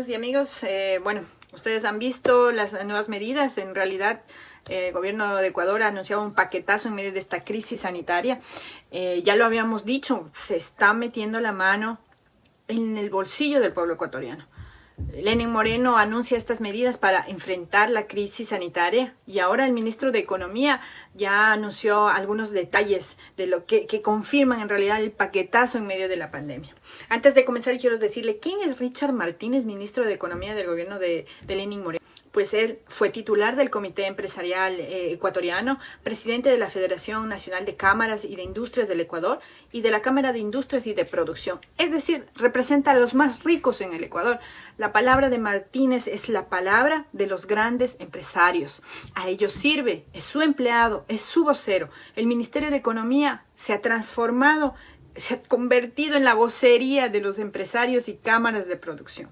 amigas y amigos. Bueno, ustedes han visto las nuevas medidas. En realidad, el gobierno de Ecuador ha anunciado un paquetazo en medio de esta crisis sanitaria. Ya lo habíamos dicho, se está metiendo la mano en el bolsillo del pueblo ecuatoriano. Lenín Moreno anuncia estas medidas para enfrentar la crisis sanitaria y ahora el ministro de Economía ya anunció algunos detalles de lo que confirman en realidad el paquetazo en medio de la pandemia. Antes de comenzar quiero decirle quién es Richard Martínez, ministro de Economía del gobierno de Lenín Moreno. Pues él fue titular del Comité Empresarial Ecuatoriano, presidente de la Federación Nacional de Cámaras y de Industrias del Ecuador y de la Cámara de Industrias y de Producción. Es decir, representa a los más ricos en el Ecuador. La palabra de Martínez es la palabra de los grandes empresarios. A ellos sirve, es su empleado, es su vocero. El Ministerio de Economía se ha transformado, se ha convertido en la vocería de los empresarios y cámaras de producción.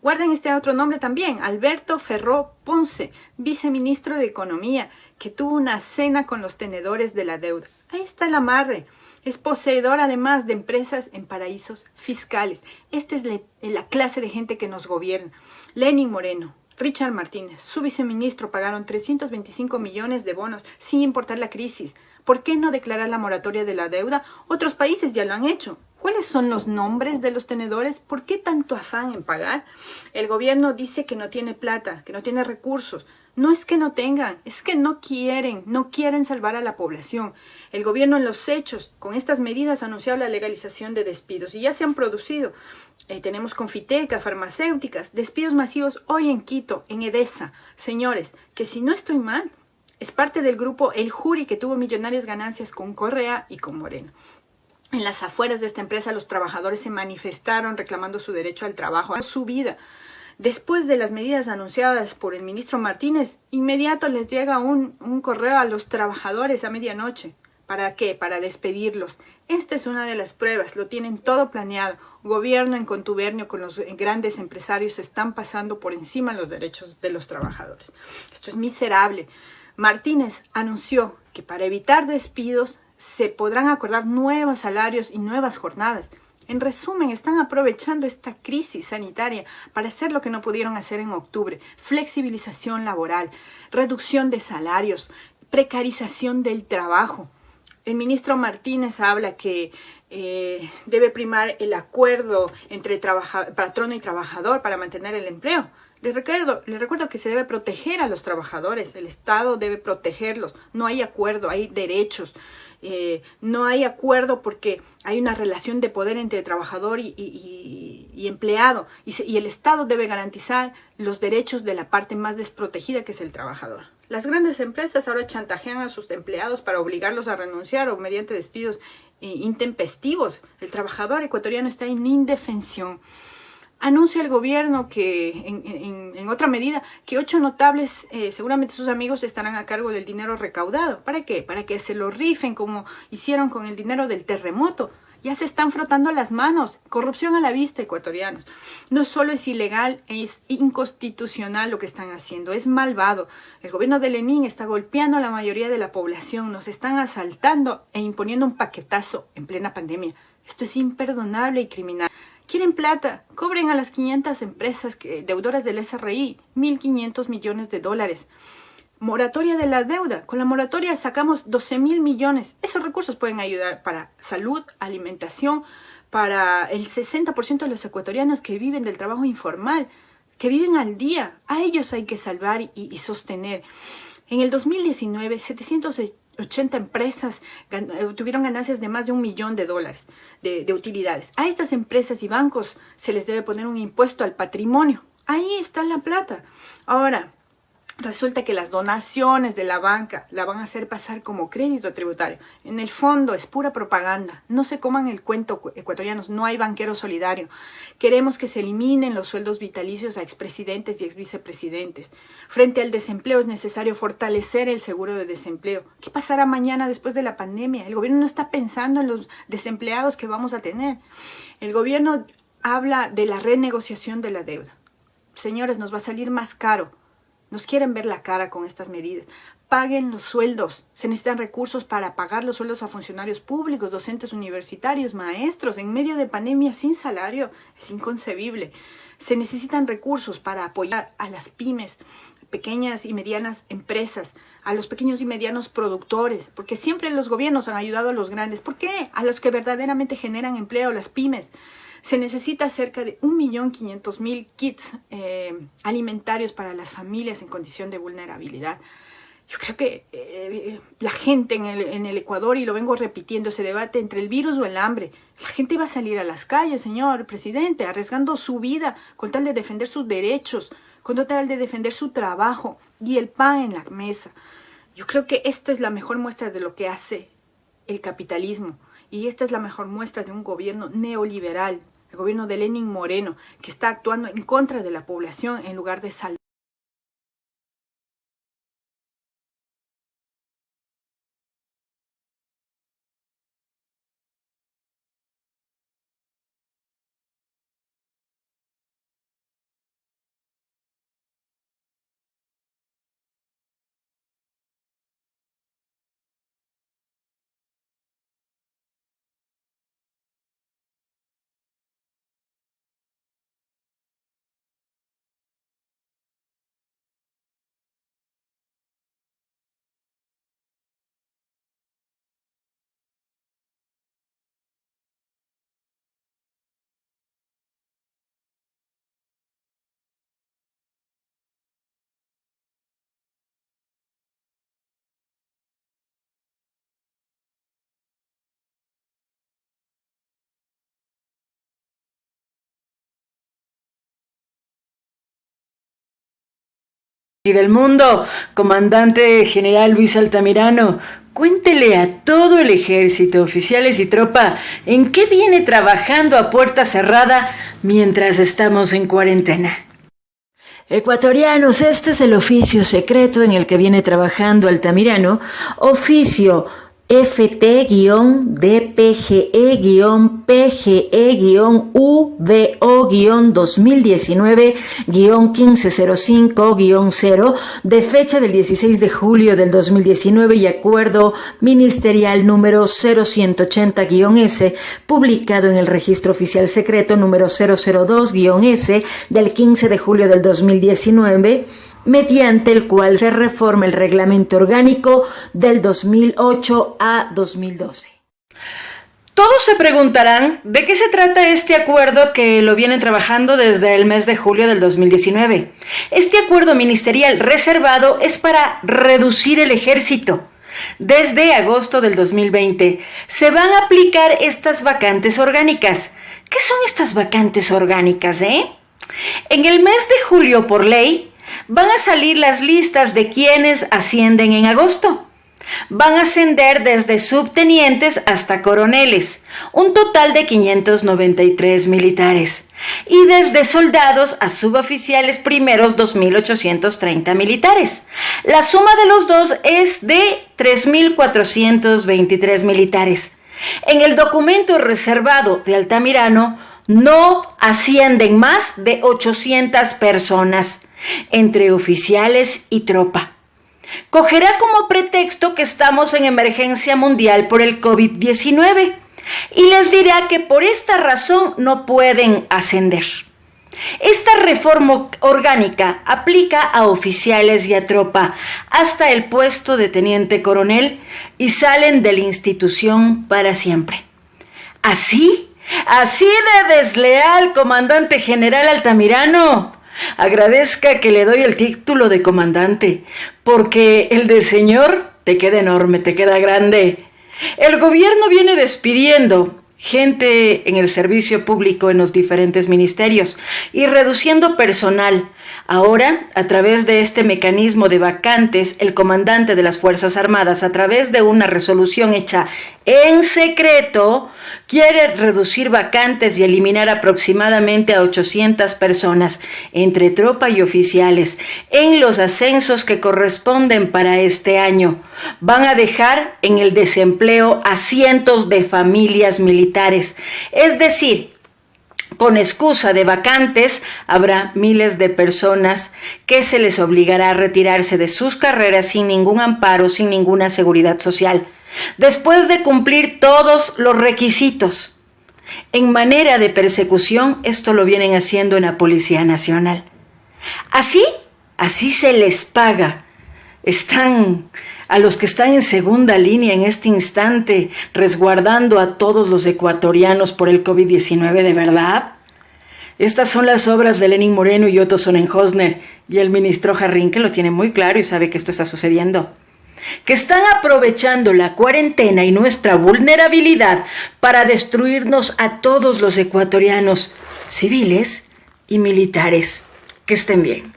Guarden este otro nombre también, Alberto Ferró Ponce, viceministro de Economía, que tuvo una cena con los tenedores de la deuda. Ahí está el amarre. Es poseedor además de empresas en paraísos fiscales. Esta es la clase de gente que nos gobierna. Lenín Moreno, Richard Martínez, su viceministro pagaron 325 millones de bonos sin importar la crisis. ¿Por qué no declarar la moratoria de la deuda? Otros países ya lo han hecho. ¿Cuáles son los nombres de los tenedores? ¿Por qué tanto afán en pagar? El gobierno dice que no tiene plata, que no tiene recursos. No es que no tengan, es que no quieren salvar a la población. El gobierno en los hechos, con estas medidas, ha anunciado la legalización de despidos y ya se han producido. Tenemos Confiteca, farmacéuticas, despidos masivos hoy en Quito, en Edesa. Señores, que si no estoy mal, es parte del grupo El Juri que tuvo millonarias ganancias con Correa y con Moreno. En las afueras de esta empresa los trabajadores se manifestaron reclamando su derecho al trabajo, a su vida. Después de las medidas anunciadas por el ministro Martínez, inmediato les llega un correo a los trabajadores a medianoche. ¿Para qué? Para despedirlos. Esta es una de las pruebas, lo tienen todo planeado. Gobierno en contubernio con los grandes empresarios están pasando por encima los derechos de los trabajadores. Esto es miserable. Martínez anunció que para evitar despidos se podrán acordar nuevos salarios y nuevas jornadas. En resumen, están aprovechando esta crisis sanitaria para hacer lo que no pudieron hacer en octubre. Flexibilización laboral, reducción de salarios, precarización del trabajo. El ministro Martínez habla que debe primar el acuerdo entre patrono y trabajador para mantener el empleo. Les recuerdo que se debe proteger a los trabajadores, el Estado debe protegerlos, no hay acuerdo, hay derechos, no hay acuerdo porque hay una relación de poder entre trabajador y empleado y el Estado debe garantizar los derechos de la parte más desprotegida que es el trabajador. Las grandes empresas ahora chantajean a sus empleados para obligarlos a renunciar o mediante despidos intempestivos. El trabajador ecuatoriano está en indefensión. Anuncia el gobierno que, en otra medida, que 8 notables, seguramente sus amigos, estarán a cargo del dinero recaudado. ¿Para qué? Para que se lo rifen como hicieron con el dinero del terremoto. Ya se están frotando las manos. Corrupción a la vista, ecuatorianos. No solo es ilegal, es inconstitucional lo que están haciendo. Es malvado. El gobierno de Lenín está golpeando a la mayoría de la población. Nos están asaltando e imponiendo un paquetazo en plena pandemia. Esto es imperdonable y criminal. ¿Quieren plata? Cobren a las 500 empresas deudoras del SRI 1.500 millones de dólares. Moratoria de la deuda. Con la moratoria sacamos 12.000 millones. Esos recursos pueden ayudar para salud, alimentación, para el 60% de los ecuatorianos que viven del trabajo informal, que viven al día. A ellos hay que salvar y sostener. En el 2019, 780 empresas tuvieron ganancias de más de $1 millón de utilidades. A estas empresas y bancos se les debe poner un impuesto al patrimonio. Ahí está la plata. Ahora, resulta que las donaciones de la banca la van a hacer pasar como crédito tributario. En el fondo es pura propaganda. No se coman el cuento, ecuatorianos. No hay banquero solidario. Queremos que se eliminen los sueldos vitalicios a expresidentes y exvicepresidentes. Frente al desempleo es necesario fortalecer el seguro de desempleo. ¿Qué pasará mañana después de la pandemia? El gobierno no está pensando en los desempleados que vamos a tener. El gobierno habla de la renegociación de la deuda. Señores, nos va a salir más caro. Nos quieren ver la cara con estas medidas. Paguen los sueldos. Se necesitan recursos para pagar los sueldos a funcionarios públicos, docentes universitarios, maestros. En medio de pandemia sin salario es inconcebible. Se necesitan recursos para apoyar a las pymes, pequeñas y medianas empresas, a los pequeños y medianos productores, porque siempre los gobiernos han ayudado a los grandes. ¿Por qué? A los que verdaderamente generan empleo, las pymes. Se necesita cerca de 1.500.000 kits alimentarios para las familias en condición de vulnerabilidad. Yo creo que la gente en el Ecuador, y lo vengo repitiendo, ese debate entre el virus o el hambre, la gente va a salir a las calles, señor presidente, arriesgando su vida con tal de defender sus derechos, con tal de defender su trabajo y el pan en la mesa. Yo creo que esta es la mejor muestra de lo que hace el capitalismo, y esta es la mejor muestra de un gobierno neoliberal, el gobierno de Lenín Moreno, que está actuando en contra de la población en lugar de salvar. Y del mundo, comandante general Luis Altamirano, cuéntele a todo el ejército, oficiales y tropa, en qué viene trabajando a puerta cerrada mientras estamos en cuarentena. Ecuatorianos, este es el oficio secreto en el que viene trabajando Altamirano, oficio FT-DPGE-PGE-UVO-2019-1505-0 de fecha del 16 de julio del 2019 y acuerdo ministerial número 0180-S publicado en el registro oficial secreto número 002-S del 15 de julio del 2019, mediante el cual se reforma el reglamento orgánico del 2008 a 2012. Todos se preguntarán de qué se trata este acuerdo que lo vienen trabajando desde el mes de julio del 2019. Este acuerdo ministerial reservado es para reducir el ejército. Desde agosto del 2020 se van a aplicar estas vacantes orgánicas. ¿Qué son estas vacantes orgánicas, En el mes de julio, por ley, van a salir las listas de quienes ascienden en agosto. Van a ascender desde subtenientes hasta coroneles, un total de 593 militares. Y desde soldados a suboficiales primeros, 2.830 militares. La suma de los dos es de 3.423 militares. En el documento reservado de Altamirano no ascienden más de 800 personas, entre oficiales y tropa. Cogerá como pretexto que estamos en emergencia mundial por el COVID-19 y les dirá que por esta razón no pueden ascender. Esta reforma orgánica aplica a oficiales y a tropa hasta el puesto de teniente coronel y salen de la institución para siempre. Así de desleal, comandante general Altamirano. Agradezca que le doy el título de comandante, porque el de señor te queda enorme, te queda grande. El gobierno viene despidiendo gente en el servicio público en los diferentes ministerios y reduciendo personal. Ahora, a través de este mecanismo de vacantes, el comandante de las Fuerzas Armadas, a través de una resolución hecha en secreto, quiere reducir vacantes y eliminar aproximadamente a 800 personas, entre tropa y oficiales, en los ascensos que corresponden para este año. Van a dejar en el desempleo a cientos de familias militares, es decir, con excusa de vacantes, habrá miles de personas que se les obligará a retirarse de sus carreras sin ningún amparo, sin ninguna seguridad social, después de cumplir todos los requisitos. En manera de persecución, esto lo vienen haciendo en la Policía Nacional. Así se les paga. Están a los que están en segunda línea en este instante, resguardando a todos los ecuatorianos por el COVID-19, ¿de verdad? Estas son las obras de Lenín Moreno y Otto Sonnenhosner y el ministro Jarrín, que lo tiene muy claro y sabe que esto está sucediendo. Que están aprovechando la cuarentena y nuestra vulnerabilidad para destruirnos a todos los ecuatorianos, civiles y militares. Que estén bien.